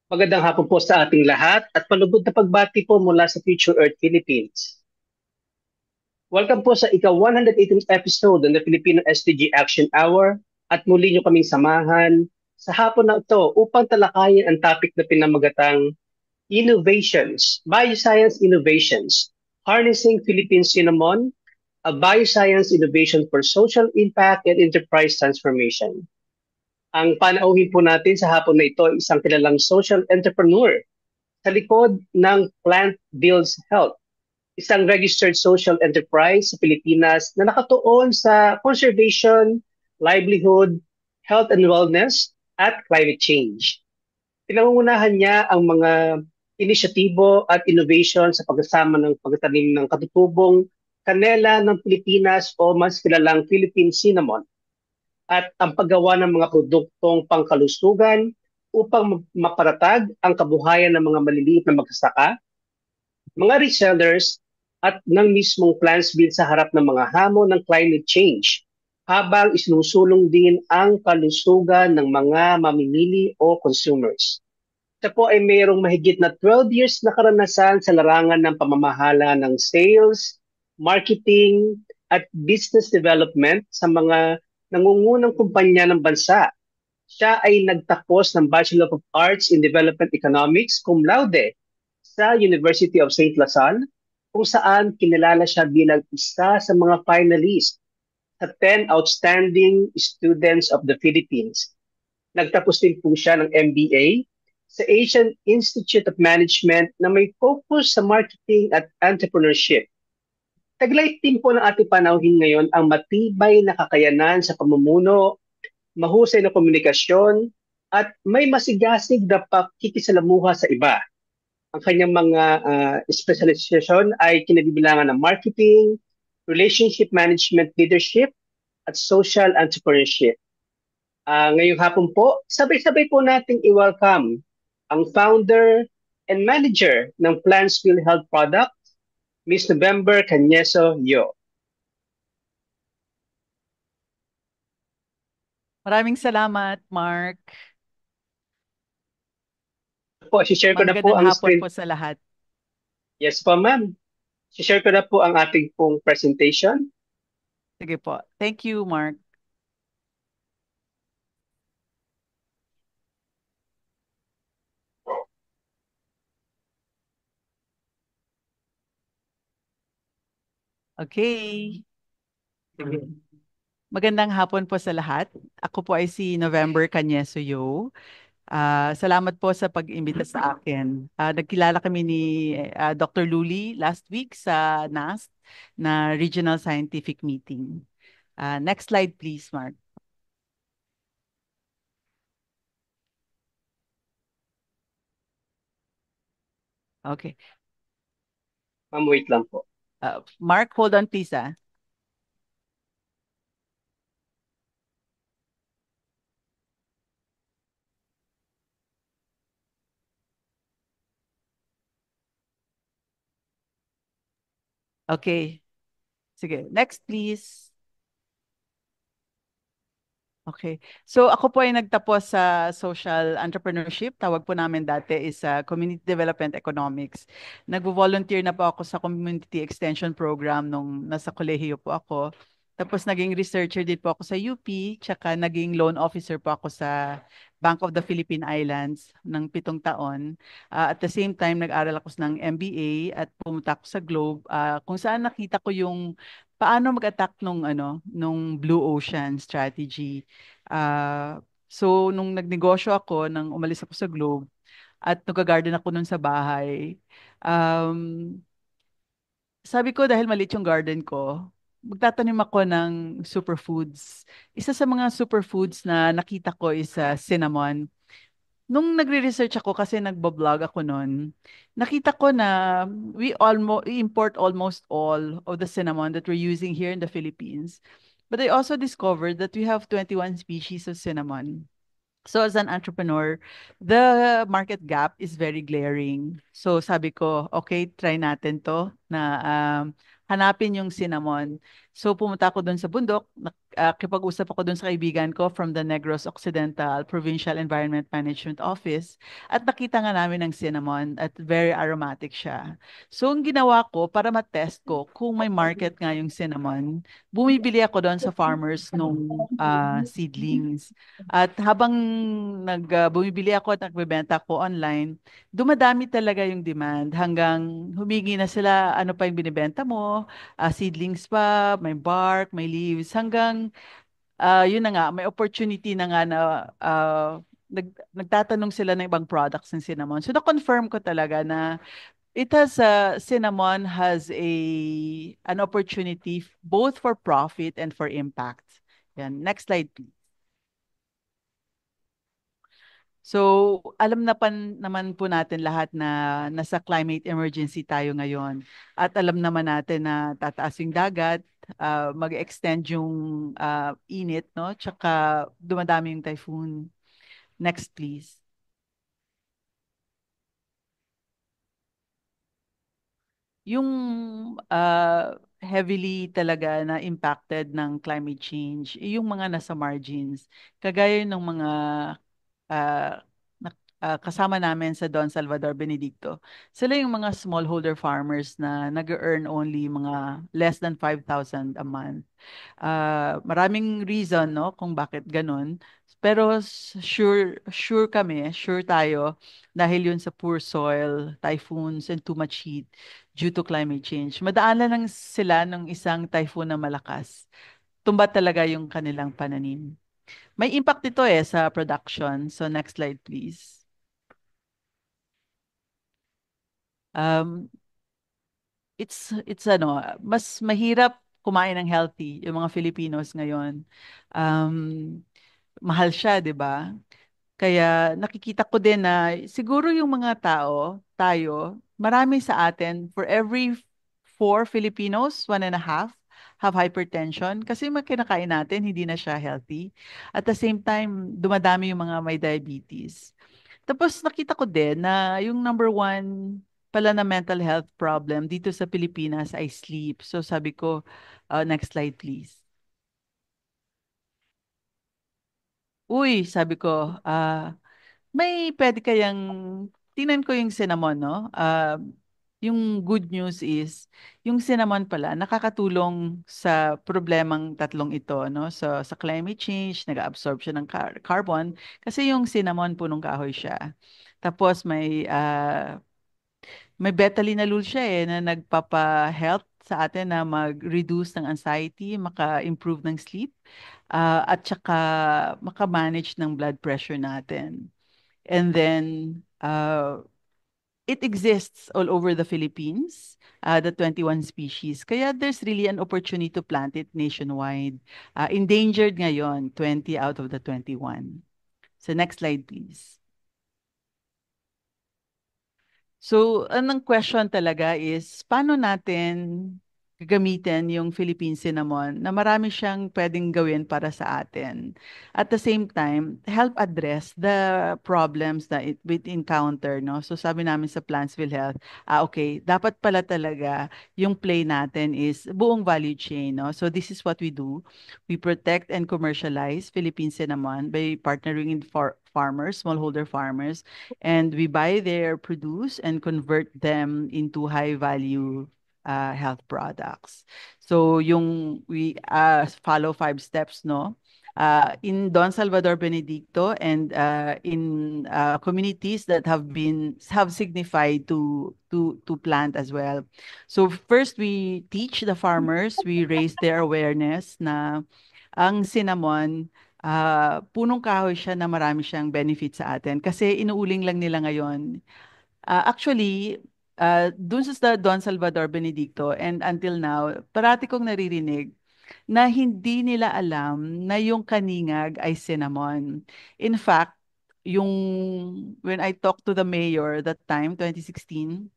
Magandang hapon po sa ating lahat at palugod na pagbati po mula sa Future Earth Philippines. Welcome po sa ika-118th episode ng the Filipino SDG Action Hour at muli nyo kaming samahan sa hapon na ito upang talakayin ang topic na pinamagatang Innovations, Bioscience Innovations, Harnessing Philippine Cinnamon, a Bioscience Innovation for Social Impact and Enterprise Transformation. Ang panauhin po natin sa hapon na ito ay isang kilalang social entrepreneur sa likod ng Plant Builds Health, isang registered social enterprise sa Pilipinas na nakatuon sa conservation, livelihood, health and wellness, at climate change. Pinangungunahan niya ang mga inisyatibo at innovation sa pagsasama ng pagtanim ng katutubong kanela ng Pilipinas o mas kilalang Philippine cinnamon at ang paggawa ng mga produktong pangkalusugan upang maparatag ang kabuhayan ng mga maliliit na magsasaka, mga resellers, at ng mismong plants build sa harap ng mga hamon ng climate change habang isinusulong din ang kalusugan ng mga mamimili o consumers. Siya po ay mayroong mahigit na 12 years na karanasan sa larangan ng pamamahala ng sales, marketing, at business development sa mga nangungunang kumpanya ng bansa. Siya ay nagtapos ng Bachelor of Arts in Development Economics cum laude sa University of St. Lasal, kung saan kinilala siya bilang isa sa mga finalist sa 10 Outstanding Students of the Philippines. Nagtapos din po siya ng MBA sa Asian Institute of Management na may focus sa marketing at entrepreneurship. Taglay din po ng ating panauhin ngayon ang matibay na kakayanan sa pamumuno, mahusay na komunikasyon, at may masigasig na pakikisalamuha sa iba. Ang kanyang mga specialization ay kinabibilangan ng marketing, relationship management leadership, at social entrepreneurship. Ngayong hapon po, sabay-sabay po nating i-welcome ang founder and manager ng Plantsville Health Products, Miss November Canyeso Yo. Maraming salamat, Mark. Po, share ko na po Magandang ang hapon screen. po sa lahat. Yes po, ma'am. Share ko na po ang ating pong presentation. Sige po. Thank you, Mark. Okay. Sige. Magandang hapon po sa lahat. Ako po ay si November Canyesuyo. Salamat po sa pag-imbita sa akin. Nagkilala kami ni Dr. Luli last week sa NAST na Regional Scientific Meeting. Next slide, please, Mark. Okay. Ma'am, wait lang po. Mark, hold on, please. Okay. Sige. Next, please. Okay. So ako po ay nagtapos sa social entrepreneurship. Tawag po namin dati is Community Development Economics. Nagvo-volunteer na po ako sa Community Extension Program nung nasa kolehiyo po ako. Tapos naging researcher din po ako sa UP, tsaka naging loan officer po ako sa Bank of the Philippine Islands ng 7 taon. At the same time, nag-aral ako ng MBA at pumunta ako sa Globe, kung saan nakita ko yung paano mag-attack nung Blue Ocean strategy. So, nung nagnegosyo ako, nang umalis ako sa Globe, at nag-garden ako nun sa bahay, um, sabi ko dahil maliit yung garden ko, magtatanim ako ng superfoods. Isa sa mga superfoods na nakita ko is cinnamon. Nung nagre-research ako kasi nagbo-vlog ako noon, nakita ko na we import almost all of the cinnamon that we're using here in the Philippines. But I also discovered that we have 21 species of cinnamon. So as an entrepreneur, the market gap is very glaring. So sabi ko, okay, try natin to na hanapin yung cinnamon. So pumunta ako doon sa bundok, nakipag-usap ako dun sa kaibigan ko from the Negros Occidental Provincial Environment Management Office at nakita nga namin ang cinnamon at very aromatic siya. So, ang ginawa ko para matest ko kung may market nga yung cinnamon, bumibili ako doon sa farmers nung seedlings. At habang bumibili ako at nagbebenta ako online, dumadami talaga yung demand hanggang humingi na sila ano pa yung binibenta mo, seedlings pa, may bark, may leaves, hanggang yun na nga, may opportunity na nga na nagtatanong sila ng ibang products ng cinnamon. So na-confirm ko talaga na cinnamon has an opportunity both for profit and for impact. Yan. Next slide, please. So, alam na naman po natin lahat na nasa climate emergency tayo ngayon. At alam naman natin na tataas yung dagat, mag-extend yung init, no? Tsaka dumadami yung typhoon. Next, please. Yung heavily talaga na impacted ng climate change, yung mga nasa margins, kagaya ng mga ah, kasama namin sa Don Salvador Benedicto. Sila yung mga smallholder farmers na nag-earn only mga less than 5,000 a month. Maraming reason, no, kung bakit ganun. Pero sure tayo, dahil yun sa poor soil, typhoons, and too much heat due to climate change. Madaanan lang sila ng isang typhoon na malakas. Tumba talaga yung kanilang pananim. May impact ito sa production. So next slide, please. Um, mas mahirap kumain ng healthy yung mga Filipinos ngayon. Um, Mahal siya, 'di ba? Kaya nakikita ko din na siguro yung mga tayo, marami sa atin, for every four Filipinos, one and a half have hypertension kasi yung mga kinakain natin, hindi na siya healthy. At the same time, dumadami yung mga may diabetes. Tapos nakita ko din na yung number one pala na mental health problem dito sa Pilipinas ay sleep. So sabi ko, next slide please. Uy, sabi ko, may pwede kayang, tingnan ko yung cinnamon, no? Yung good news is, yung cinnamon pala, nakakatulong sa problemang tatlong ito, no? So, sa climate change, nag-absorb siya ng carbon, kasi yung cinnamon, punong kahoy siya. Tapos may betalinalul siya na nagpapa-help sa atin na mag-reduce ng anxiety, maka-improve ng sleep, at saka maka-manage ng blood pressure natin. And then, it exists all over the Philippines, the 21 species. Kaya there's really an opportunity to plant it nationwide. Endangered ngayon, 20 out of the 21. So next slide, please. So, anong question talaga is, paano natin gagamitin yung Philippine cinnamon na marami siyang pwedeng gawin para sa atin. At the same time, help address the problems that we encounter, no? So, sabi namin sa Plantsville Health, okay, dapat pala talaga yung play natin is buong value chain, no? So, this is what we do. We protect and commercialize Philippine cinnamon by partnering in farmers, smallholder farmers, and we buy their produce and convert them into high value health products. So we follow five steps, no? In Don Salvador Benedicto and in communities that have signified to plant as well. So first we teach the farmers, we raise their awareness na ang cinnamon, punong kahoy siya na marami siyang benefit sa atin. Kasi inuuling lang nila ngayon. Actually, dun sa Don Salvador Benedicto and until now, parati kong naririnig na hindi nila alam na yung kaningag ay cinnamon. In fact, yung when I talked to the mayor that time, 2016,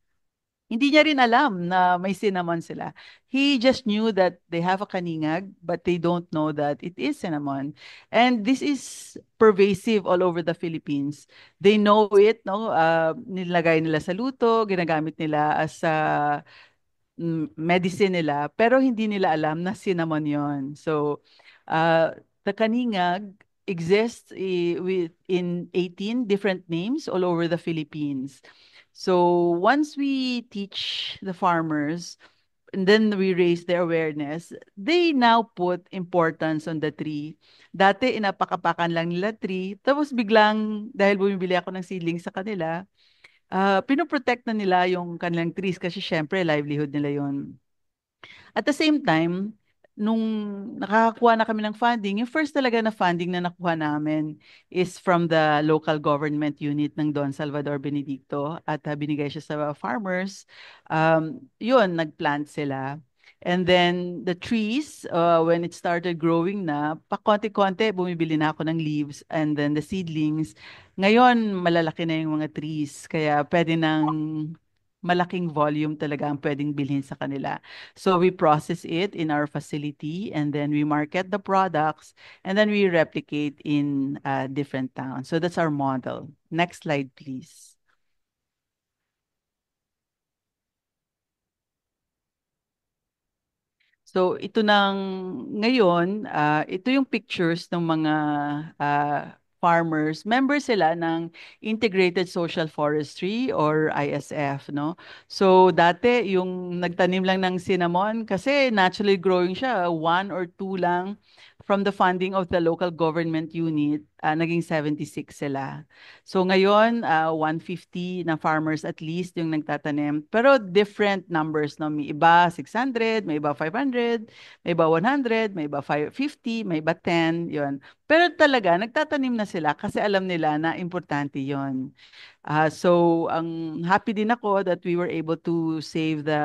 hindi niya rin alam na may cinnamon sila. He just knew that they have a kaningag, but they don't know that it is cinnamon. And this is pervasive all over the Philippines. They know it, no? Nilagay nila sa luto, ginagamit nila as medicine nila, pero hindi nila alam na cinnamon yon. So, The Kaningag exists in 18 different names all over the Philippines. So once we teach the farmers, and then we raise their awareness, they now put importance on the tree. Dati, inapakapakan lang nila tree, tapos biglang, dahil bumibili ako ng seedling sa kanila, pinoprotect na nila yung kanilang trees kasi syempre, livelihood nila yon. At the same time, nung nakakakuha na kami ng funding, yung first talaga na funding na nakuha namin is from the local government unit ng Don Salvador Benedicto at binigay siya sa farmers. Yun, nagplant sila. And then the trees, when it started growing na, pakonti-konti, bumibili na ako ng leaves and then the seedlings. Ngayon, malalaki na yung mga trees. Kaya pwede nang malaking volume talaga ang pwedeng bilhin sa kanila. So we process it in our facility and then we market the products and then we replicate in different towns. So that's our model. Next slide, please. So ito nang ngayon, ito yung pictures ng mga farmers. Members sila ng Integrated Social Forestry or ISF, no? So dati yung nagtanim lang ng cinnamon kasi naturally growing siya, one or two lang from the funding of the local government unit, naging 76 sila. So ngayon, 150 na farmers at least yung nagtatanim. Pero different numbers, no? May iba 600, may iba 500, may iba 100, may iba 550, may iba 10, yun. Pero talaga, nagtatanim na sila kasi alam nila na importante yon. So, ang happy din ako that we were able to save the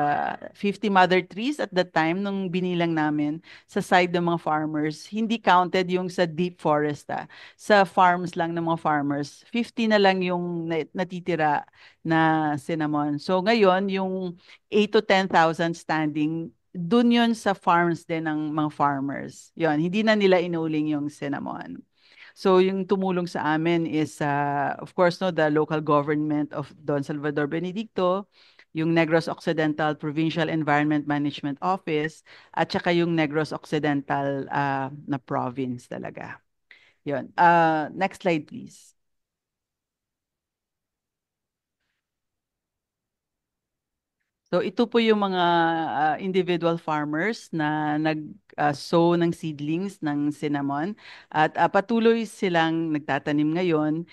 50 mother trees at that time nung binilang namin sa side ng mga farmers. Hindi counted yung sa deep forest, sa farms lang ng mga farmers. 50 na lang yung natitira na cinnamon. So, ngayon, yung 8 to 10,000 standing, dun yun sa farms din ng mga farmers. Yun, hindi na nila inuling yung cinnamon. So yung tumulong sa amin is, of course, no, the local government of Don Salvador Benedicto, yung Negros Occidental Provincial Environment Management Office, at saka yung Negros Occidental na province talaga. Yun. Next slide, please. So ito po yung mga individual farmers na nag-sow ng seedlings ng cinnamon at patuloy silang nagtatanim ngayon.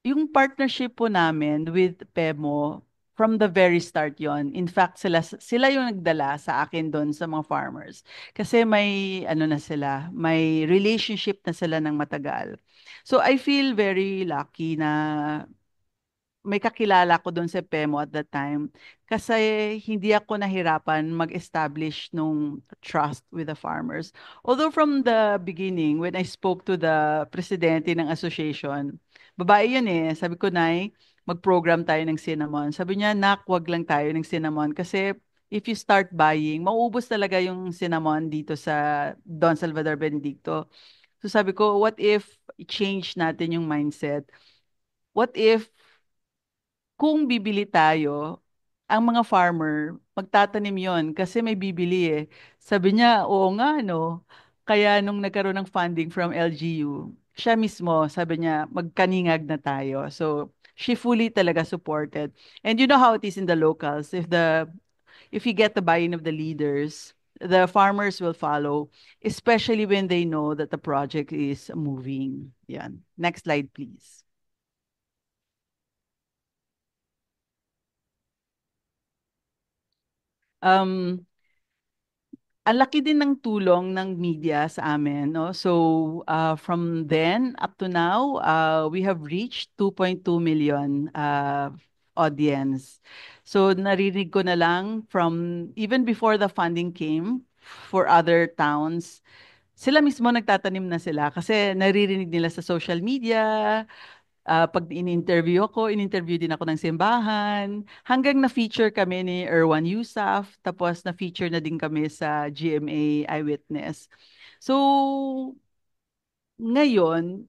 Yung partnership po namin with PEMO, from the very start yon. In fact, sila yung nagdala sa akin doon sa mga farmers. Kasi may, ano na sila, may relationship na sila ng matagal. So I feel very lucky na may kakilala ko doon sa PEMO at that time kasi hindi ako nahirapan mag-establish nung trust with the farmers. Although from the beginning, when I spoke to the presidente ng association, babae yun eh, sabi ko, Nay, mag-program tayo ng cinnamon. Sabi niya, Nak, wag lang tayo ng cinnamon kasi if you start buying, mauubos talaga yung cinnamon dito sa Don Salvador Benedicto. So sabi ko, what if i-change natin yung mindset? What if kung bibili tayo, ang mga farmer, magtatanim yon kasi may bibili eh. Sabi niya, oo nga, no? Kaya nung nagkaroon ng funding from LGU, siya mismo, sabi niya, magkaningag na tayo. So, she fully talaga supported. And you know how it is in the locals. If you get the buy-in of the leaders, the farmers will follow, especially when they know that the project is moving. Yan. Next slide, please. Um, ang laki din ng tulong ng media sa amin, no? So, from then up to now, we have reached 2.2 million audience. So, narinig ko na lang from even before the funding came for other towns, sila mismo nagtatanim na sila kasi naririnig nila sa social media, pag in-interview ako, in-interview din ako ng simbahan, hanggang na-feature kami ni Erwan Yusaf, tapos na-feature na din kami sa GMA Eyewitness. So, ngayon,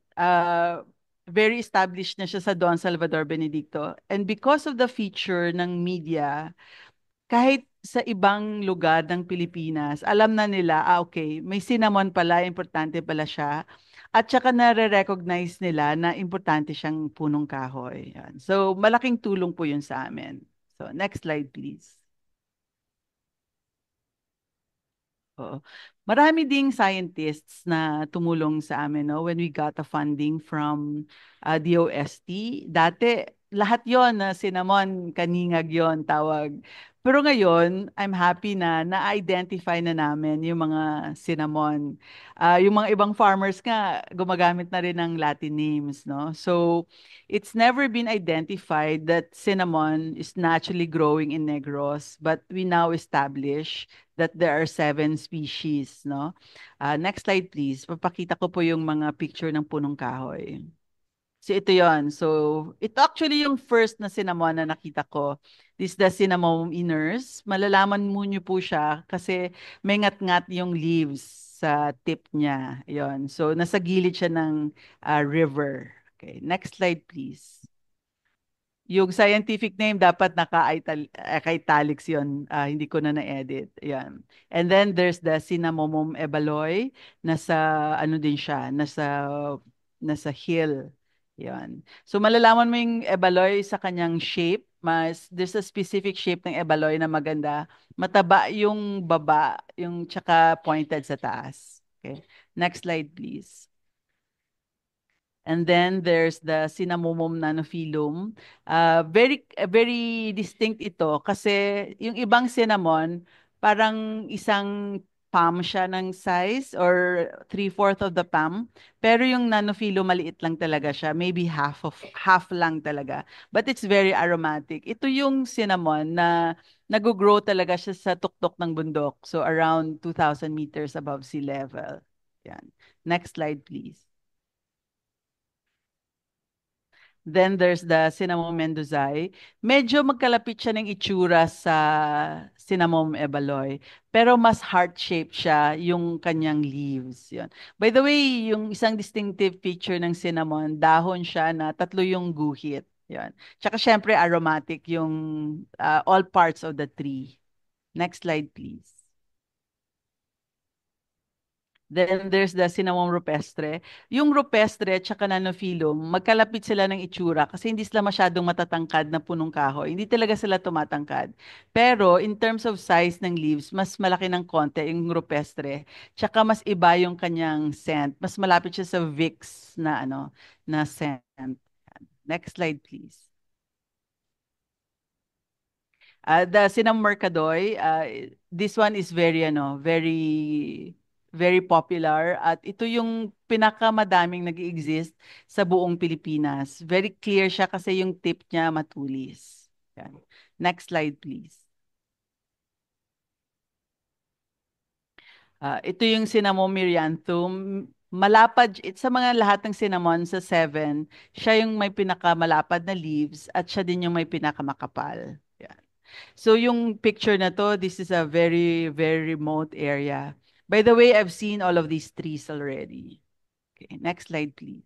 very established na siya sa Don Salvador Benedicto. And because of the feature ng media, kahit sa ibang lugar ng Pilipinas, alam na nila, okay, may cinnamon pala, importante pala siya. At saka nare-recognize nila na importante siyang punong kahoy. Yan. So, malaking tulong po yun sa amin. So, next slide, please. Oo. Marami ding scientists na tumulong sa amin, no, when we got the funding from DOST. Dati, lahat yon na cinnamon, kaningag yon tawag. Pero ngayon, I'm happy na na-identify na namin yung mga cinnamon. Yung mga ibang farmers nga, gumagamit na rin ng Latin names, no? So, it's never been identified that cinnamon is naturally growing in Negros, but we now establish that there are 7 species, no? Next slide, please. Papakita ko po yung mga picture ng punong kahoy. So ito yon. So ito actually yung first na cinnamon na nakita ko. This is the cinnamon iners. Malalaman mo nyo po siya kasi may ngat-ngat yung leaves sa tip niya. Yon. So nasa gilid siya ng river. Okay, next slide please. Yung scientific name dapat naka-italics yun. Hindi ko na na-edit. Yan. And then there's the Cinnamomum ebaloy. Nasa ano din siya, nasa hill. Yan. So malalaman mo yung ebaloy sa kanyang shape. There's a specific shape ng ebaloy na maganda. Mataba yung baba, yung tsaka pointed sa taas. Okay. Next slide please. And then there's the Cinnamomum nanophyllum. Very distinct ito kasi yung ibang cinnamon, parang isang palm siya ng size or three-fourth of the palm. Pero yung nanophyllum, maliit lang talaga siya. Maybe half lang talaga. But it's very aromatic. Ito yung cinnamon na nag-grow talaga siya sa tuktok ng bundok. So around 2,000 meters above sea level. Yan. Next slide, please. Then there's the Cinnamon mendozae. Medyo magkalapit siya ng itsura sa Cinnamon ebaloy, pero mas heart-shaped siya yung kanyang leaves. Yun. By the way, yung isang distinctive feature ng cinnamon, dahon siya na tatlo yung guhit. Yun. Tsaka syempre aromatic yung all parts of the tree. Next slide, please. Then there's the cinnamon rupestre. Yung rupestre at saka nanophyllum, magkalapit sila ng itsura kasi hindi sila masyadong matatangkad na punong kahoy. Hindi talaga sila tumatangkad. Pero in terms of size ng leaves, mas malaki ng konti yung rupestre. Tsaka mas iba yung kanyang scent. Mas malapit siya sa Vicks na na scent. Next slide, please. The Cinnamon mercadoy, this one is very popular at ito yung pinakamadaming nag-exist sa buong Pilipinas. Very clear siya kasi yung tip niya matulis. Yan. Next slide, please. Ito yung cinnamon mirianthum. Sa mga lahat ng cinnamon sa 7, siya yung may pinakamalapad na leaves at siya din yung may pinakamakapal. Yan. So yung picture na to, this is a very remote area. By the way, I've seen all of these trees already. Okay, next slide, please.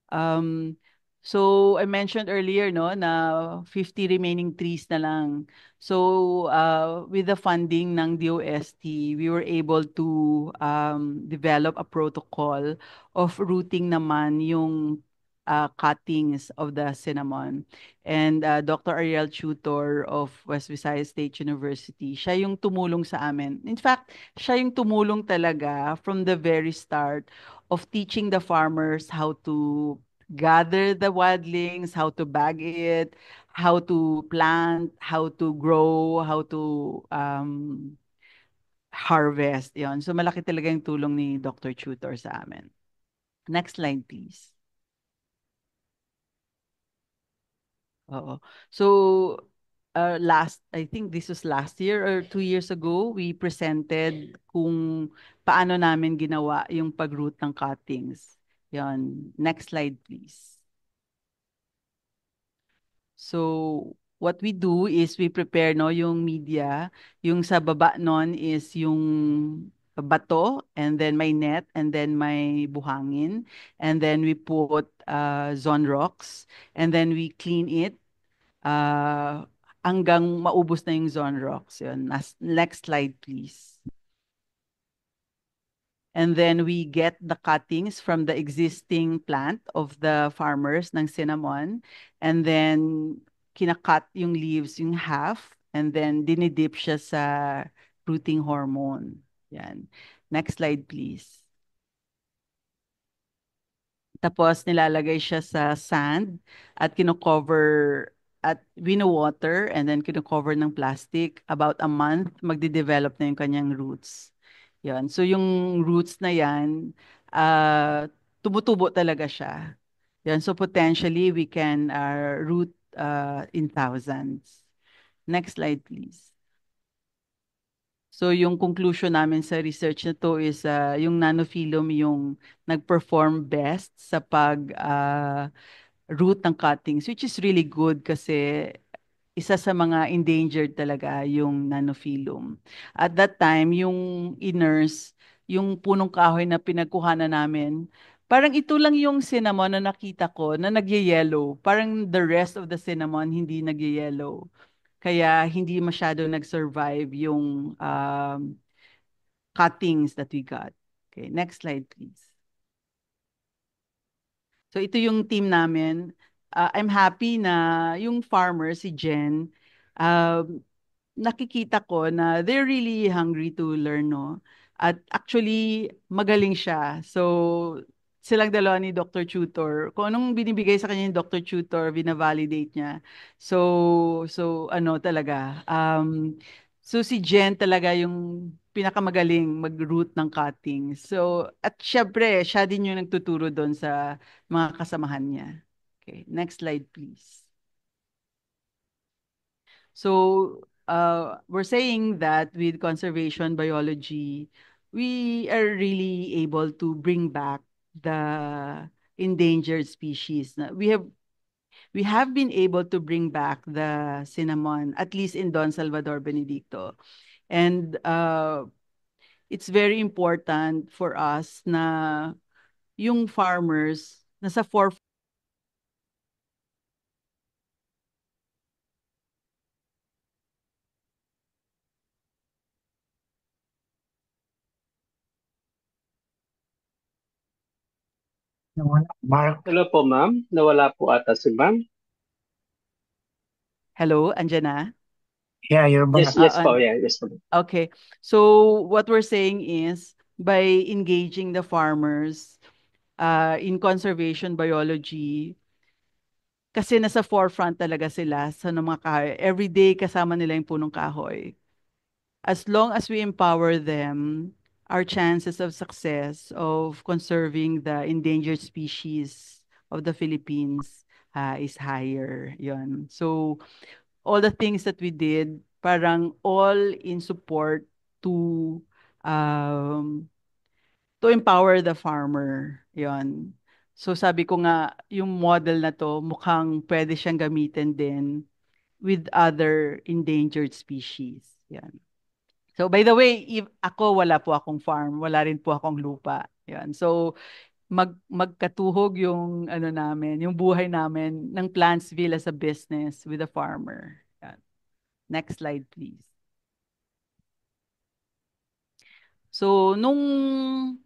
Um, so I mentioned earlier, no, na 50 remaining trees na lang. So with the funding ng DOST, we were able to develop a protocol of routing naman yung cuttings of the cinnamon. And Dr. Ariel Tutor of West Visayas State University, siya yung tumulong sa amin. In fact, siya yung tumulong talaga from the very start of teaching the farmers how to gather the wildlings, how to bag it, how to plant, how to grow, how to harvest. Yon. So malaki talaga yung tulong ni Dr. Tutor sa amin. Next slide, please. Oo. So, I think this was last year or 2 years ago, we presented kung paano namin ginawa yung pag-root ng cuttings. Yan. Next slide, please. So, what we do is we prepare no yung media. Yung sa baba nun is yung bato and then may net and then may buhangin and then we put zone rocks and then we clean it. ah, hanggang maubos na yung zone rocks. Yun. Next slide, please. And then we get the cuttings from the existing plant of the farmers ng cinnamon. And then kinakat yung leaves yung half. And then dinidip siya sa rooting hormone. Yan. Next slide, please. Tapos nilalagay siya sa sand at kino-cover at wino-water and then kino-cover ng plastic. About a month, magde-develop na yung kanyang roots. Yan. So yung roots na yan, uh, tumutubo talaga siya. Yan. So potentially we can root in thousands. Next slide, please. So yung conclusion namin sa research na to is yung nanophyllum yung nag-perform best sa root ng cuttings, which is really good kasi isa sa mga endangered talaga yung nanophyllum. At that time, yung inners, yung punong kahoy na pinagkuhanan namin, parang ito lang yung cinnamon na nakita ko na nagye-yellow. Parang the rest of the cinnamon hindi nagye-yellow. Kaya hindi masyado nag-survive yung cuttings that we got. Okay, next slide, please. So ito yung team namin. I'm happy na yung farmer, si Jen, um, nakikita ko na they're really hungry to learn, no? At actually, magaling siya. So, silang dalawa ni Dr. Tutor. Kung anong binibigay sa kanya ni Dr. Tutor, bina-validate niya. So ano talaga. So si Jen talaga yung pinakamagaling mag-root ng cutting. So, at syempre, siya din yung nagtuturo doon sa mga kasamahan niya. Okay, next slide, please. So, we're saying that with conservation biology, we are really able to bring back the endangered species. We have been able to bring back the cinnamon, at least in Don Salvador Benedicto. And it's very important for us na yung farmers nasa forefront. Nawala. Mark, Hello po, ma'am. Nawala po ata si ma'am. Hello, andyan na? yeah, you're Yes, back. yes po. Yeah, yes po. Okay. So what we're saying is by engaging the farmers in conservation biology, kasi nasa forefront talaga sila sa mga kahoy. Every day kasama nila yung punong kahoy. As long as we empower them, our chances of success of conserving the endangered species of the Philippines is higher. Yon. So all the things that we did, parang all in support to um, to empower the farmer. Yon. So sabi ko nga, yung model na to, mukhang pwede siyang gamitin din with other endangered species. Yan. So by the way, if ako wala po akong farm, wala rin po akong lupa. Yan. So magkatuhog yung ano namin, yung buhay namin ng Plantsville as a business with a farmer. Yan. Next slide, please. So, nung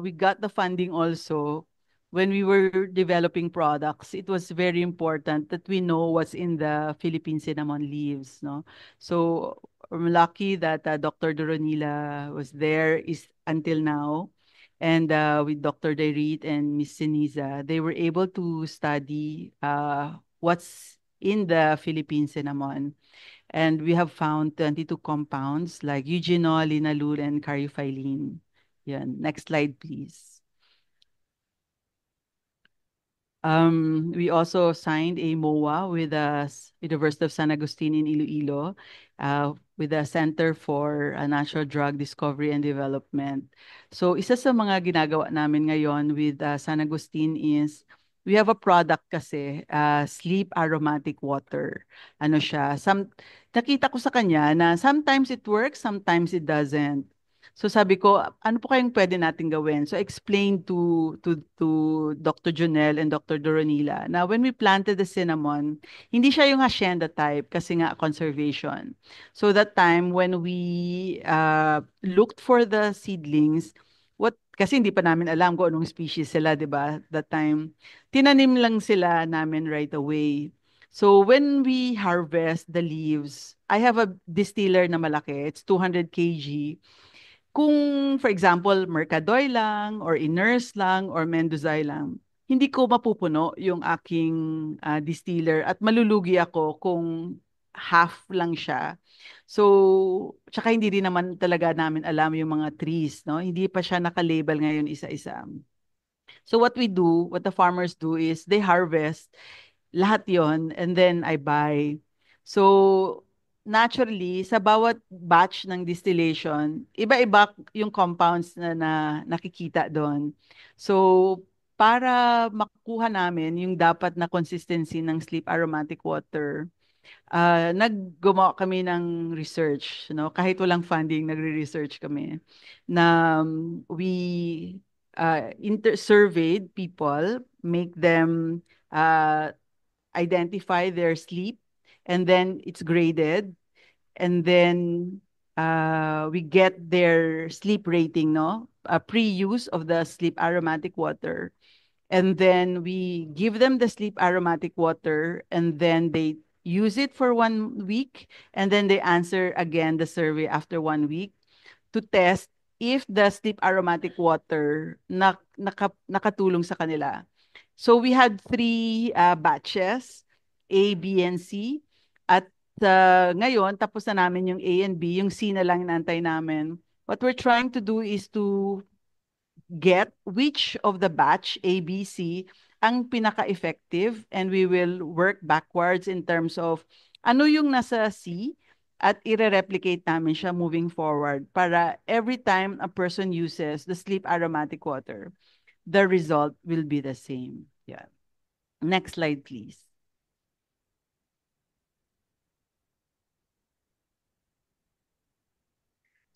we got the funding also, when we were developing products, it was very important that we know what's in the Philippine cinnamon leaves, no? So, I'm lucky that Dr. Doronila was there is until now. And with Dr. Dairit and Miss Siniza, they were able to study what's in the Philippine cinnamon. And we have found 22 compounds like eugenol, linalool, and caryophyllene. Yan. Next slide, please. We also signed a MOA with the University of San Agustin in Iloilo, with the Center for Natural Drug Discovery and Development. So isa sa mga ginagawa namin ngayon with San Agustin is we have a product kasi, sleep aromatic water. Ano siya? Nakita ko sa kanya na sometimes it works, sometimes it doesn't. So sabi ko, ano po kayong pwede natin gawin? So explain to Dr. Junel and Dr. Doronila na when we planted the cinnamon, hindi siya yung hacienda type kasi nga conservation. So that time when we looked for the seedlings, kasi hindi pa namin alam kung anong species sila, 'di ba? That time, tinanim lang sila namin right away. So when we harvest the leaves, I have a distiller na malaki. It's 200 kg. Kung, for example, Mercadoy lang, or Iners lang, or Mendozay lang, hindi ko mapupuno yung aking distiller at malulugi ako kung half lang siya. So, tsaka hindi rin naman talaga namin alam yung mga trees, no? Hindi pa siya nakalabel ngayon isa-isa. So what the farmers do is they harvest lahat yon and then I buy. So, naturally, sa bawat batch ng distillation, iba-iba yung compounds na nakikita doon. So, para makuha namin yung dapat na consistency ng sleep aromatic water, naggumawa kami ng research, no? Kahit walang funding, nagre-research kami na we surveyed people, make them uh, identify their sleep, and then it's graded, and then we get their sleep rating, no? A pre-use of the sleep aromatic water. And then we give them the sleep aromatic water, and then they use it for 1 week, and then they answer again the survey after 1 week to test if the sleep aromatic water nakatulong sa kanila. So we had three batches, A, B, and C. At ngayon, tapos na namin yung A and B, yung C na lang inantay namin. What we're trying to do is to get which of the batch A, B, C ang pinaka-effective, and we will work backwards in terms of ano yung nasa C at ire-replicate namin siya moving forward para every time a person uses the sleep aromatic water, the result will be the same. Yeah. Next slide, please.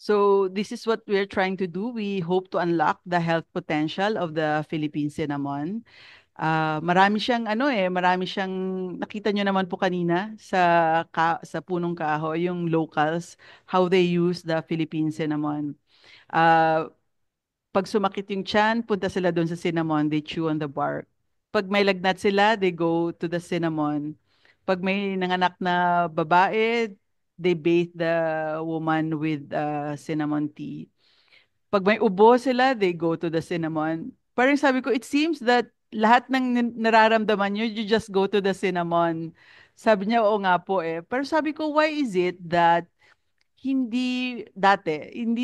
So this is what we're trying to do. We hope to unlock the health potential of the Philippine cinnamon. Marami siyang marami siyang nakita nyo naman po kanina sa punong kahoy, yung locals, how they use the Philippine cinnamon. Uh, Pag sumakit yung tiyan, punta sila doon sa cinnamon, they chew on the bark. Pag may lagnat sila, they go to the cinnamon. Pag may nanganak na babae, they bathe the woman with cinnamon tea. Pag may ubo sila, they go to the cinnamon. Parang sabi ko, it seems that lahat ng nararamdaman nyo, you just go to the cinnamon. Sabi niya, oo nga po eh. Pero sabi ko, why is it that hindi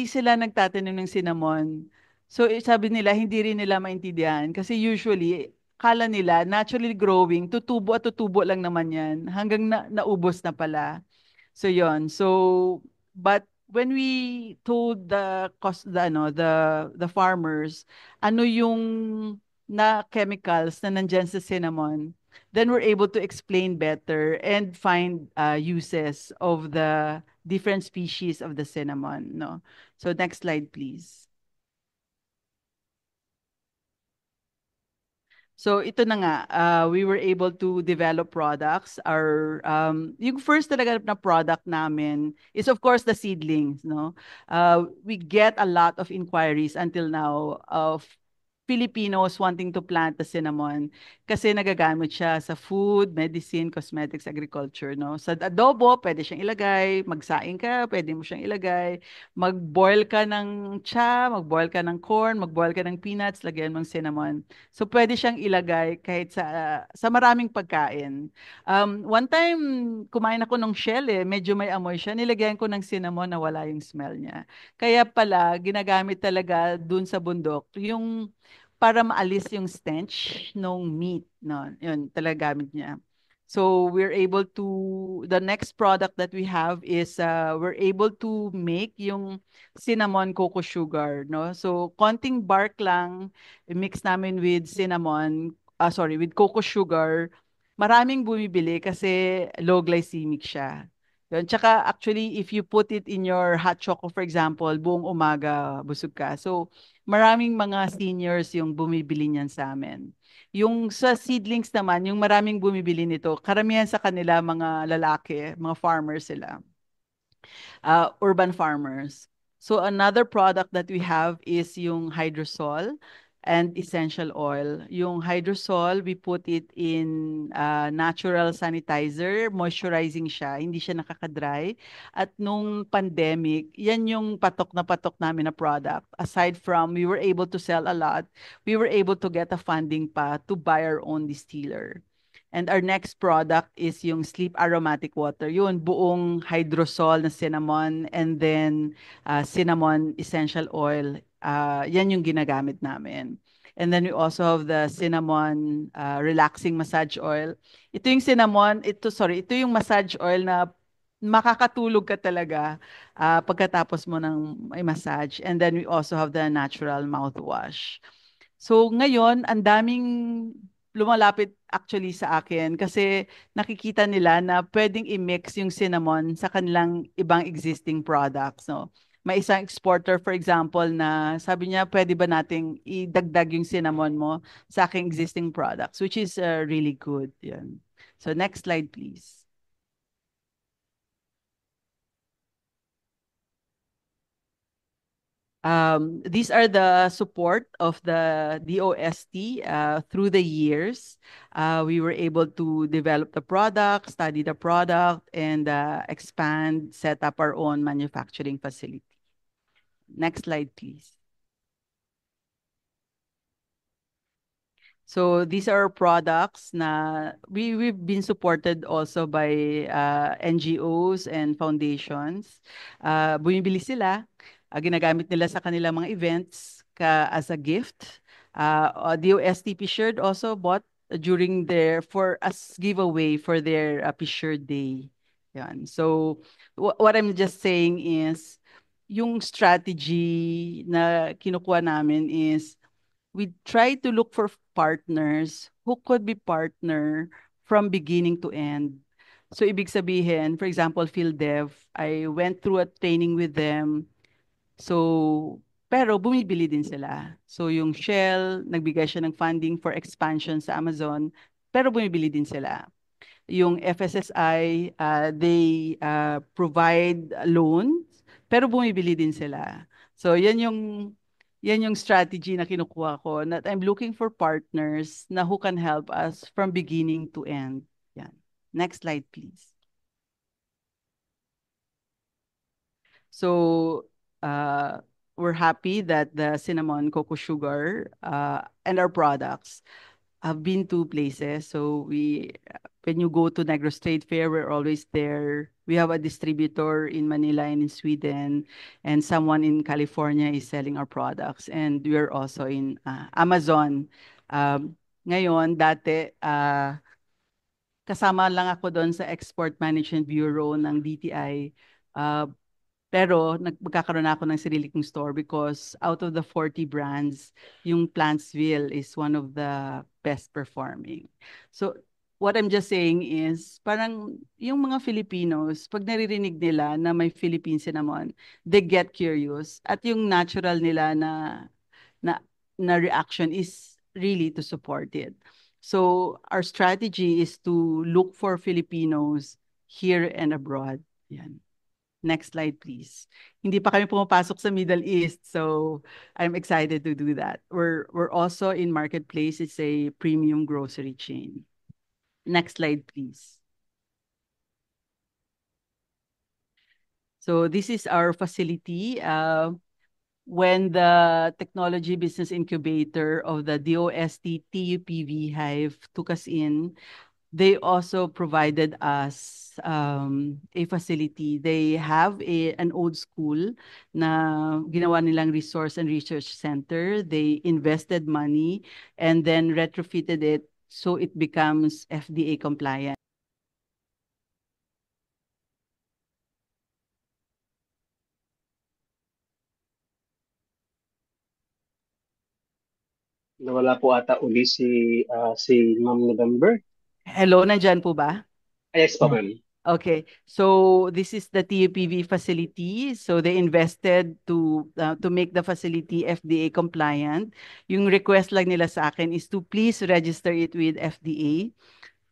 sila nagtatanim ng cinnamon. So, sabi nila, hindi rin nila maintindihan. Kasi usually, kala nila, naturally growing, tutubo lang naman yan. Hanggang naubos na pala. So yon. So but when we told the farmers ano yung na chemicals na nandyan sa cinnamon, then we're able to explain better and find uses of the different species of the cinnamon, no? So next slide, please. So ito na nga, we were able to develop products. Yung first talaga na product namin is of course the seedlings, no? We get a lot of inquiries until now of Filipinos wanting to plant the cinnamon kasi nagagamit siya sa food, medicine, cosmetics, agriculture, no? Sa adobo, pwede siyang ilagay, magsaing ka, pwede mo siyang ilagay, mag-boil ka ng mag-boil ka ng corn, mag-boil ka ng peanuts, lagyan mong cinnamon. So pwede siyang ilagay kahit sa maraming pagkain. One time kumain ako ng shell medyo may amoy siya, nilagyan ko ng cinnamon na wala yung smell niya. Kaya pala ginagamit talaga dun sa bundok yung para maalis yung stench ng meat, no? Yun, talaga gamit niya. So the next product that we have is we're able to make yung cinnamon cocoa sugar, no? So konting bark lang, mix namin with with cocoa sugar. Maraming bumibili kasi low glycemic siya. Yun. Tsaka actually, if you put it in your hot choco, for example, buong umaga busog ka. So, maraming mga seniors yung bumibili niyan sa amin. Yung sa seedlings naman, yung maraming bumibili nito, karamihan sa kanila mga lalaki, mga farmers sila, urban farmers. So another product that we have is yung hydrosol and essential oil. Yung hydrosol, we put it in natural sanitizer, moisturizing siya, hindi siya nakaka-dry. At nung pandemic, yan yung patok na patok namin na product. Aside from we were able to sell a lot, we were able to get a funding pa to buy our own distiller. And our next product is yung Sleep Aromatic Water. Yun, buong hydrosol na cinnamon and then cinnamon essential oil. Yan yung ginagamit namin. And then we also have the cinnamon relaxing massage oil. Ito yung cinnamon, ito yung massage oil na makakatulog ka talaga pagkatapos mo ng may massage. And then we also have the natural mouthwash. So ngayon, ang daming lumalapit actually sa akin kasi nakikita nila na pwedeng i-mix yung cinnamon sa kanilang ibang existing products, no? May isang exporter, for example, na sabi niya, pwede ba nating idagdag yung cinnamon mo sa aking existing products, which is really good. Yan. So next slide, please. These are the support of the DOST through the years. We were able to develop the product, study the product, and expand, set up our own manufacturing facility. Next slide, please. So these are products na we've been supported also by NGOs and foundations. Bumibili sila, ginagamit nila sa kanilang mga events as a gift. DOSTP Shared also bought during their for as giveaway for their P-Shared Day. Yan. So what I'm just saying is yung strategy na kinukuha namin is we try to look for partners who could be partner from beginning to end. So ibig sabihin, for example, field dev, I went through a training with them. So, pero bumibili din sila. So yung Shell, nagbigay siya ng funding for expansion sa Amazon, pero bumibili din sila. Yung FSSI, they provide loans, pero bumibili din sila. So yan yung strategy na kinukuha ko, that I'm looking for partners na who can help us from beginning to end. Yan. Next slide, please. So we're happy that the cinnamon cocoa sugar and our products have been to places. So when you go to Negros Trade Fair, we're always there. We have a distributor in Manila and in Sweden, and someone in California is selling our products. And we're also in Amazon. Ngayon, dati, kasama lang ako doon sa Export Management Bureau ng DTI. Uh, pero magkakaroon ako ng sarili kong store because out of the 40 brands, yung Plantsville is one of the best performing. So what I'm just saying is parang yung mga Filipinos, pag naririnig nila na may Philippine cinnamon, they get curious. At yung natural nila na, na reaction is really to support it. So our strategy is to look for Filipinos here and abroad. Yan. Next slide, please. Hindi pa kami pumapasok sa Middle East, so I'm excited to do that. We're also in Marketplace. It's a premium grocery chain. Next slide, please. So this is our facility. When the Technology Business Incubator of the DOST TUPV Hive took us in, they also provided us a facility. They have an old school na ginawa nilang resource and research center. They invested money and then retrofitted it so it becomes FDA compliant. Nawala po ata uli si Ma'am November. Hello, nandyan po ba? Yes po, ma'am. Okay, so this is the TUPV facility. So they invested to make the facility FDA compliant. Yung request lang nila sa akin is to please register it with FDA,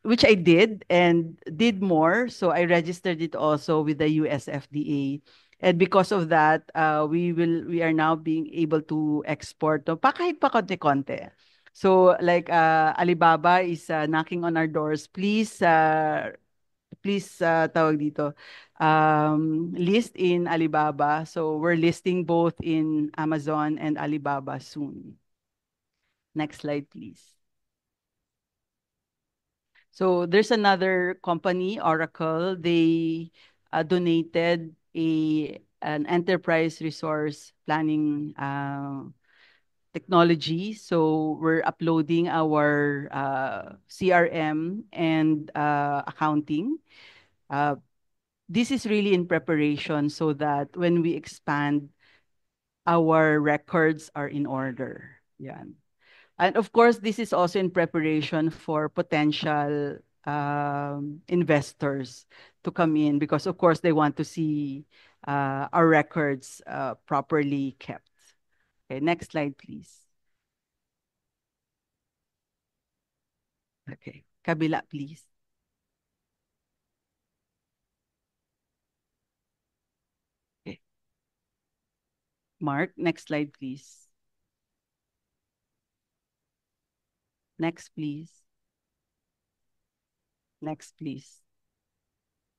which I did and did more. So I registered it also with the US FDA. And because of that, we are now being able to export to kahit pa konti-konti. So like Alibaba is knocking on our doors. Please tawag dito list in Alibaba. So we're listing both in Amazon and Alibaba soon. Next slide, please. So there's another company, Oracle. They donated an enterprise resource planning technology. So we're uploading our CRM and accounting. Uh, this is really in preparation so that when we expand, our records are in order. Yeah. And of course, this is also in preparation for potential investors to come in because, of course, they want to see our records properly kept. Okay, next slide, please. Okay, kabila, please. Okay, Mark, next slide, please. Next, please. Next, please.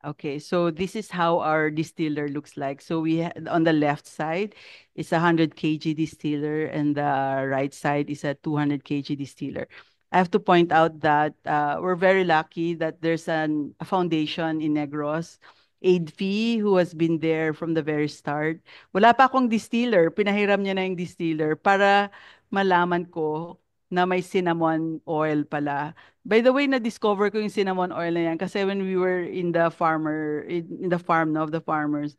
Okay, so this is how our distiller looks like. So on the left side is a 100 kg distiller, and the right side is a 200 kg distiller. I have to point out that we're very lucky that there's a foundation in Negros, AIDFI, who has been there from the very start. Wala pa akong distiller, pinahiram niya na yung distiller para malaman ko na may cinnamon oil pala. By the way, na-discover ko yung cinnamon oil na yan kasi when we were in the farm no, of the farmers,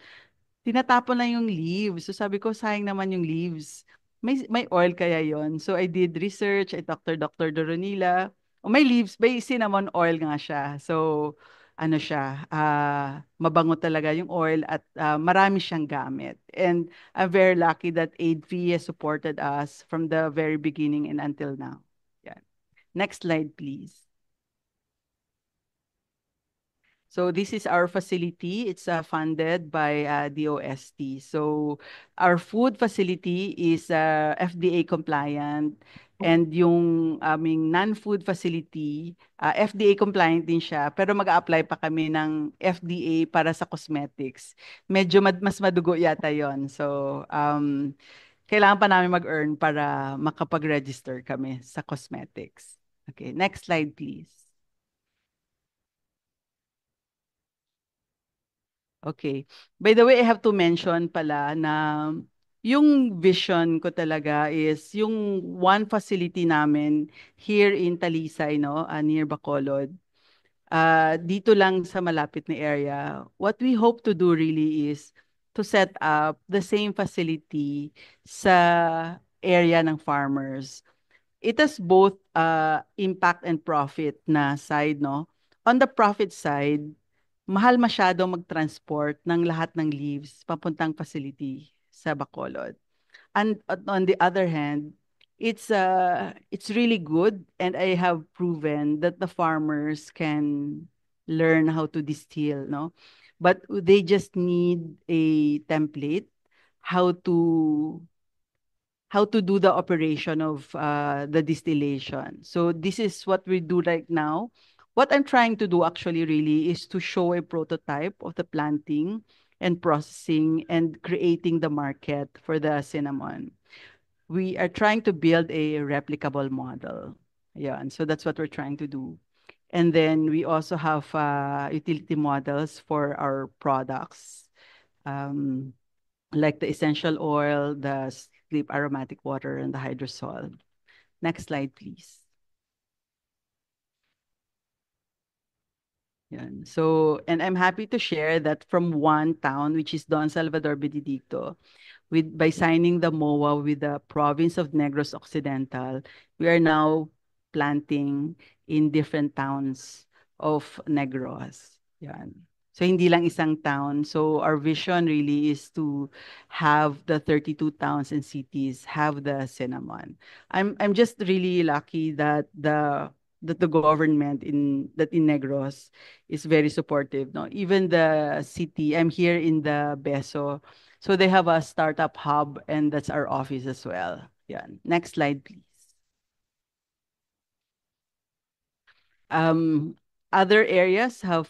tinatapon lang yung leaves. So sabi ko, sayang naman yung leaves. May oil kaya yon. So I did research, I talked to Dr. Doronila. Oh, may leaves, may cinnamon oil nga siya. So ano siya, mabango talaga yung oil at marami siyang gamit. And I'm very lucky that AIDFI has supported us from the very beginning and until now. Yeah. Next slide, please. So this is our facility. It's funded by DOST. So our food facility is FDA compliant, and yung aming non-food facility, FDA compliant din siya, pero mag-a-apply pa kami ng FDA para sa cosmetics. Medyo mas madugo yata yon. So kailangan pa namin mag-earn para makapag-register kami sa cosmetics. Okay, next slide please. Okay. By the way, I have to mention pala na yung vision ko talaga is yung one facility namin here in Talisay, no, near Bacolod. Dito lang sa malapit na area. What we hope to do really is to set up the same facility sa area ng farmers. It has both impact and profit na side, no? On the profit side, mahal masyado mag-transport ng lahat ng leaves papuntang facility sa Bacolod. And on the other hand, it's really good, and I have proven that the farmers can learn how to distill, no? But they just need a template how to how to do the operation of the distillation. So this is what we do right now. What I'm trying to do actually really is to show a prototype of the planting and processing and creating the market for the cinnamon. We are trying to build a replicable model. Yeah, and so that's what we're trying to do. And then we also have utility models for our products. Um, like the essential oil, the sleep aromatic water, and the hydrosol. Next slide, please. Yan. So, and I'm happy to share that from one town, which is Don Salvador Benedicto, by signing the MOA with the province of Negros Occidental, we are now planting in different towns of Negros. Yan. So hindi lang isang town. So our vision really is to have the 32 towns and cities have the cinnamon. I'm just really lucky that the government in Negros is very supportive. No, even the city. I'm here in the Beso, so they have a startup hub, and that's our office as well. Yeah. Next slide, please. um, Other areas have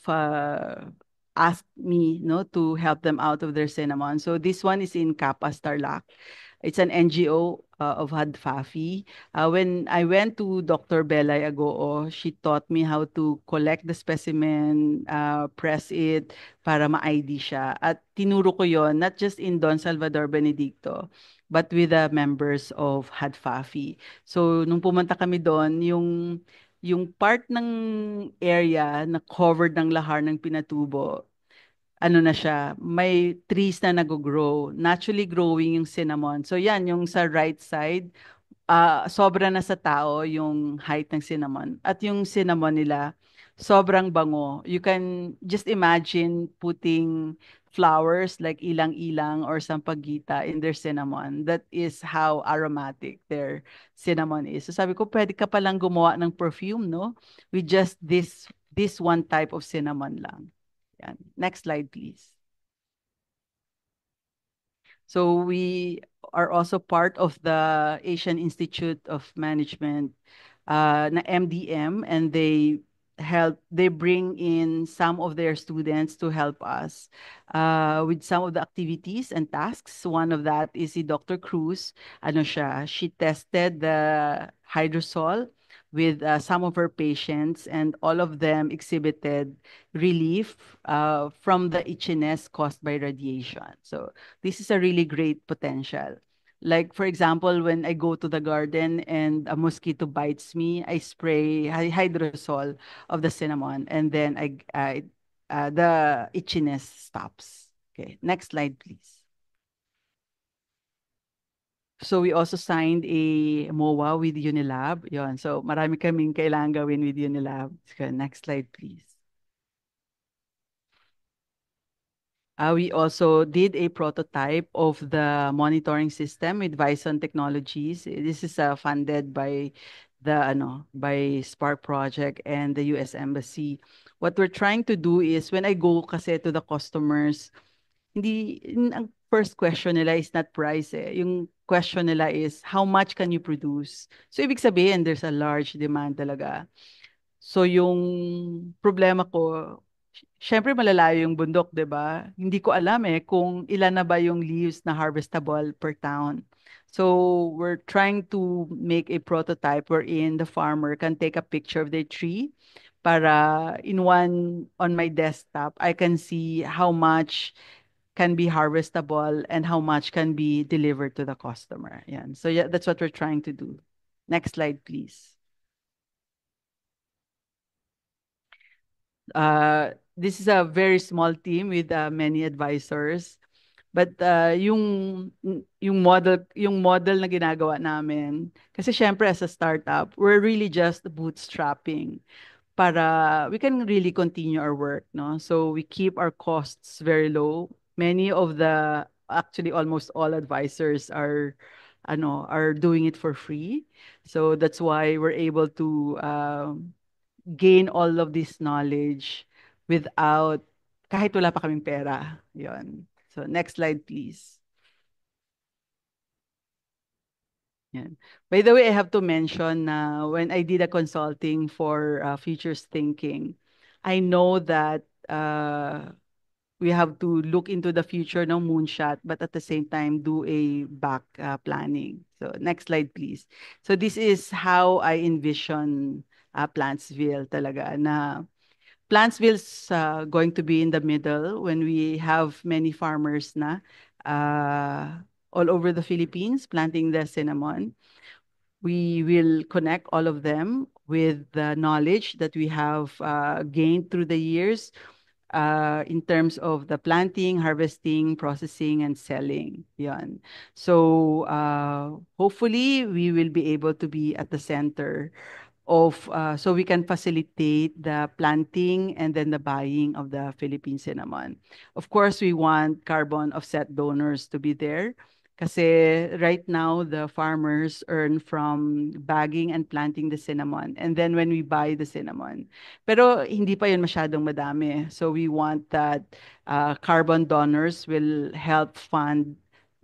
asked me to help them out of their cinnamon. So this one is in Capas, Tarlac. It's an NGO of Hadfafi. When I went to Dr. Belay Agoo, she taught me how to collect the specimen, press it para ma-ID siya. At tinuro ko yon not just in Don Salvador Benedicto, but with the members of Hadfafi. So nung pumunta kami doon, yung part ng area na covered ng lahar ng Pinatubo, ano na siya, may trees na nag-grow, naturally growing yung cinnamon. So yan, yung sa right side, sobra na sa tao yung height ng cinnamon. At yung cinnamon nila, sobrang bango. You can just imagine putting flowers like ilang-ilang or sampagita in their cinnamon. That is how aromatic their cinnamon is. So sabi ko, pwede ka palang gumawa ng perfume, no? With just this one type of cinnamon lang. Yan. Next slide, please. So we are also part of the Asian Institute of Management, na MDM, and they bring in some of their students to help us with some of the activities and tasks. One of that is si Dr. Cruz. Ano siya, she tested the hydrosol with some of her patients, and all of them exhibited relief from the itchiness caused by radiation. So this is a really great potential. Like, for example, when I go to the garden and a mosquito bites me, I spray hydrosol of the cinnamon, and then the itchiness stops. Okay, next slide, please. So we also signed a MOA with Unilab. Yon. So marami kaming kailangan gawin with Unilab. Okay, next slide, please. We also did a prototype of the monitoring system with Bison Technologies. This is funded by by Spark Project and the US Embassy. What we're trying to do is when I go kasi to the customers, ang first question nila is not price eh. Yung question nila is how much can you produce? So ibig sabihin there's a large demand talaga. So yung problema ko, syempre malalayo yung bundok, 'di ba? Hindi ko alam eh kung ilan na ba yung leaves na harvestable per town. So we're trying to make a prototype wherein the farmer can take a picture of their tree para in one on my desktop I can see how much can be harvestable and how much can be delivered to the customer. Yan. So yeah, that's what we're trying to do. Next slide, please. This is a very small team with many advisors. But yung model na ginagawa namin, kasi syempre as a startup, we're really just bootstrapping para we can really continue our work, no? So we keep our costs very low. Many of the actually almost all advisors are doing it for free. So that's why we're able to gain all of this knowledge without kahit wala pa kaming pera. Yon. So next slide please. Yan. By the way, I have to mention na when I did a consulting for Futures Thinking, I know that we have to look into the future ng moonshot, but at the same time do a back planning. So next slide, please. So this is how I envision Plantsville talaga na Plantsville's going to be in the middle when we have many farmers na all over the Philippines planting the cinnamon. We will connect all of them with the knowledge that we have gained through the years in terms of the planting, harvesting, processing, and selling. Yan. So hopefully we will be able to be at the center so we can facilitate the planting and then the buying of the Philippine cinnamon. Of course, we want carbon offset donors to be there kasi right now the farmers earn from bagging and planting the cinnamon and then when we buy the cinnamon. Pero hindi pa yun masyadong madami. So we want that carbon donors will help fund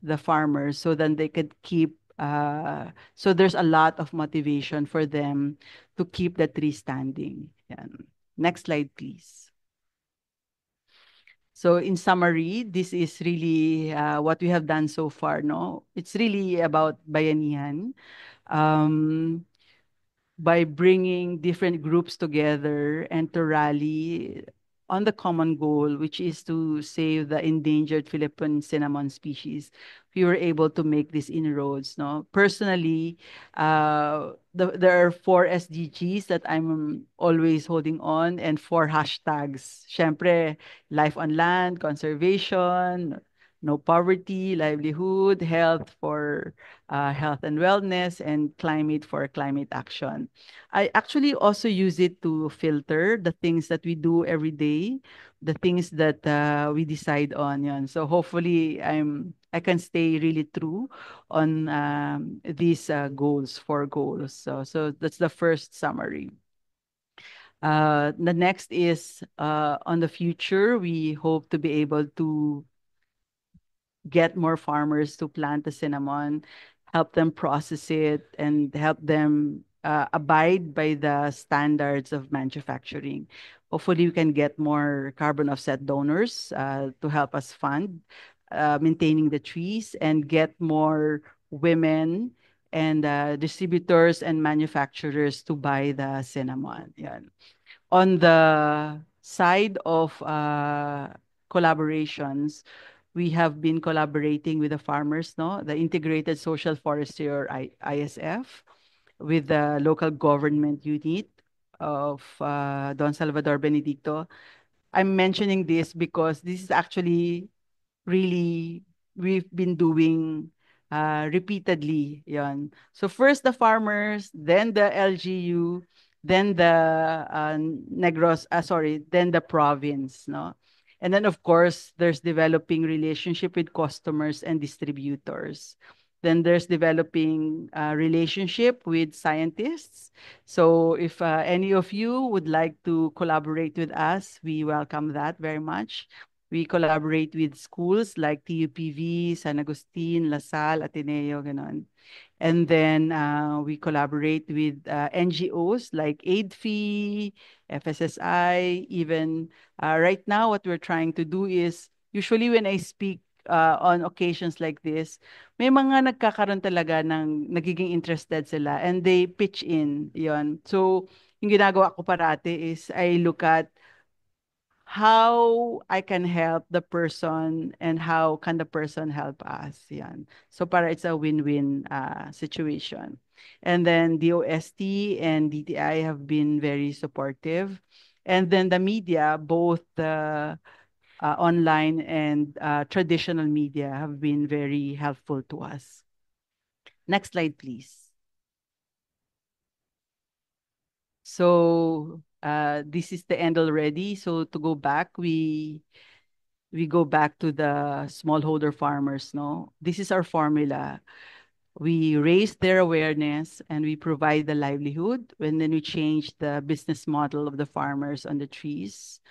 the farmers so then they could keep so there's a lot of motivation for them to keep the tree standing. Yan. Next slide, please. So in summary, this is really what we have done so far, no? It's really about bayanihan. Um, by bringing different groups together and to rally on the common goal, which is to save the endangered Philippine cinnamon species, we were able to make these inroads. No, personally, there are four SDGs that I'm always holding on, and four hashtags. Syempre, life on land, conservation, no poverty, livelihood, health for health and wellness, and climate for climate action. I actually also use it to filter the things that we do every day, the things that we decide on. Yan. So hopefully I can stay really true on these goals, four goals. So that's the first summary. The next is on the future, we hope to be able to get more farmers to plant the cinnamon, help them process it, and help them abide by the standards of manufacturing. Hopefully, we can get more carbon offset donors to help us fund maintaining the trees and get more women and distributors and manufacturers to buy the cinnamon. Yan. On the side of collaborations, we have been collaborating with the farmers, no, the Integrated Social Forestry or ISF, with the local government unit of Don Salvador Benedicto. I'm mentioning this because this is actually really we've been doing repeatedly yon. So first the farmers, then the LGU, then the then the province, no? And then of course there's developing relationship with customers and distributors. Then there's developing relationship with scientists. So if any of you would like to collaborate with us, we welcome that very much. We collaborate with schools like TUPV, San Agustin, La Salle, Ateneo, ganon. And then we collaborate with NGOs like AidFi, FSSI, even right now what we're trying to do is, usually when I speak on occasions like this, may mga nagkakaroon talaga ng nagiging interested sila and they pitch in, yon. So, yung ginagawa ko parati is I look at how I can help the person and how can the person help us. Yan. So para it's a win-win situation. And then DOST and DTI have been very supportive. And then the media, both the online and traditional media have been very helpful to us. Next slide, please. So this is the end already. So to go back, we go back to the smallholder farmers, no? This is our formula. We raise their awareness and we provide the livelihood, and then we change the business model of the farmers on the trees.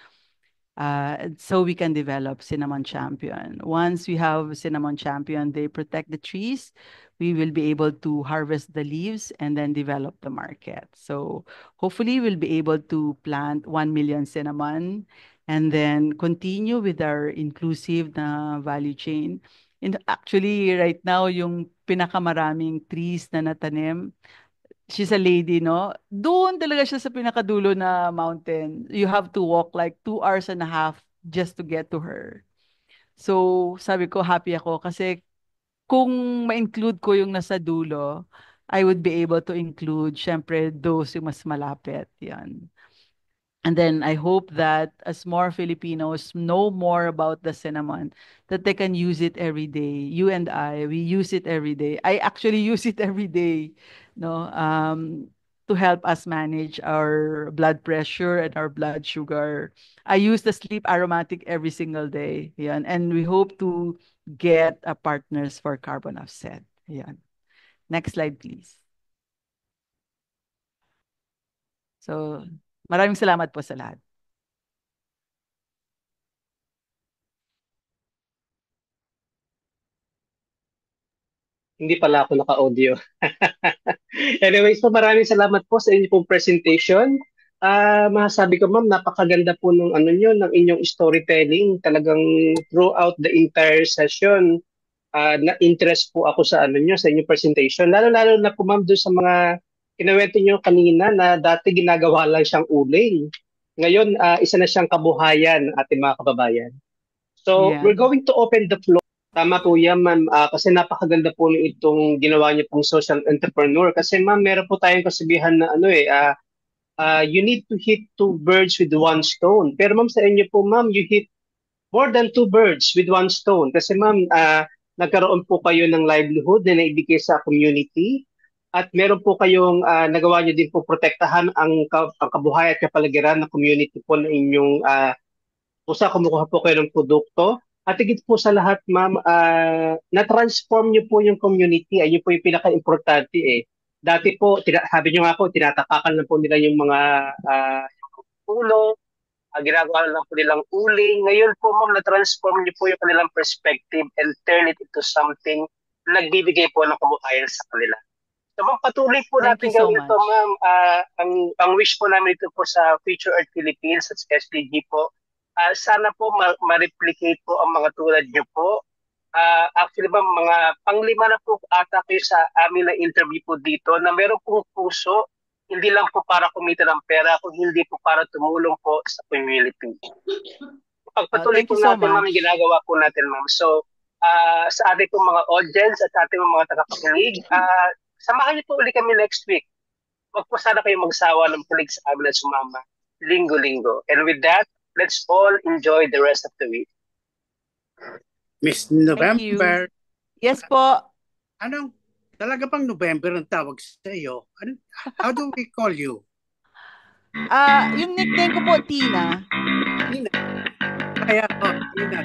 So we can develop Cinnamon Champion. Once we have Cinnamon Champion, they protect the trees. We will be able to harvest the leaves and then develop the market. So hopefully we'll be able to plant 1 million cinnamon and then continue with our inclusive na value chain. And actually, right now, yung pinakamaraming trees na natanim, she's a lady, no? Doon talaga siya sa pinakadulo na mountain. You have to walk like 2 hours and a half just to get to her. So, sabi ko, happy ako kasi kung ma-include ko yung nasa dulo, I would be able to include, syempre, those yung mas malapit. Yan. And then I hope that as more Filipinos know more about the cinnamon, that they can use it every day. You and I, we use it every day. I actually use it every day, no, to help us manage our blood pressure and our blood sugar. I use the sleep aromatic every single day. Yan. And we hope to get partners for carbon offset. Yan. Next slide, please. So, maraming salamat po sa lahat. Hindi pala ako naka-audio. Anyways po, maraming salamat po sa inyong pong presentation. Masasabi ko ma'am, napakaganda po ng ano nyo, ng inyong storytelling. Talagang throughout the entire session, na-interest po ako sa ano nyo, sa inyong presentation. Lalo-lalo na po ma'am doon sa mga kinuwento nyo kanina na dati ginagawa lang siyang uling. Ngayon, isa na siyang kabuhayan ating mga kababayan. So, Yeah. we're going to open the floor. Tama po yan, ma'am. Kasi napakaganda po ng itong ginawa niyo pong social entrepreneur. Kasi ma'am, meron po tayong kasabihan na you need to hit two birds with one stone. Pero ma'am, sa inyo po, ma'am, you hit more than two birds with one stone. Kasi ma'am, nagkaroon po kayo ng livelihood na naibigay sa community. At meron po kayong nagawa niyo din po protektahan ang kabuhayan at kapaligiran ng community po ng inyong kumukuha po kayo ng produkto. At higit po sa lahat, ma'am, na-transform niyo po yung community. Ayun po yung pinaka-importante eh. Dati po, sabi niyo nga po, tinatapakan lang po nila yung mga ulo, ginagawa lang po nilang uling. Ngayon po, ma'am, na-transform niyo po yung kanilang perspective and turn it into something na nagbibigay po ng kabuhayan sa kanila. So, ma'am, patuloy po Thank you natin so gawin ito, much. ma'am. Ang wish po namin ito po sa Future Earth Philippines at SDG po, sana po ma-replicate po ang mga tulad niyo po. Actually, ma'am, mga panglima na po ata kayo sa amin na interview po dito na meron pong puso, hindi lang po para kumita ng pera, kundi hindi po para tumulong po sa community. Pagpatuloy Thank po you so natin, ma'am, much. yung ginagawa po natin, ma'am. So, sa ating pong mga audience at sa ating mga tagapakinig, samahan niyo po ulit kami next week. Huwag po sana kayo magsawa ng pulig sa amin at sumama. Linggo-linggo. And with that, let's all enjoy the rest of the week. Miss Thank you. November, Yes po. talaga bang November ang tawag sa iyo? How do we call you? Yung nickname ko po, Tina. Tina. Kaya, Tina.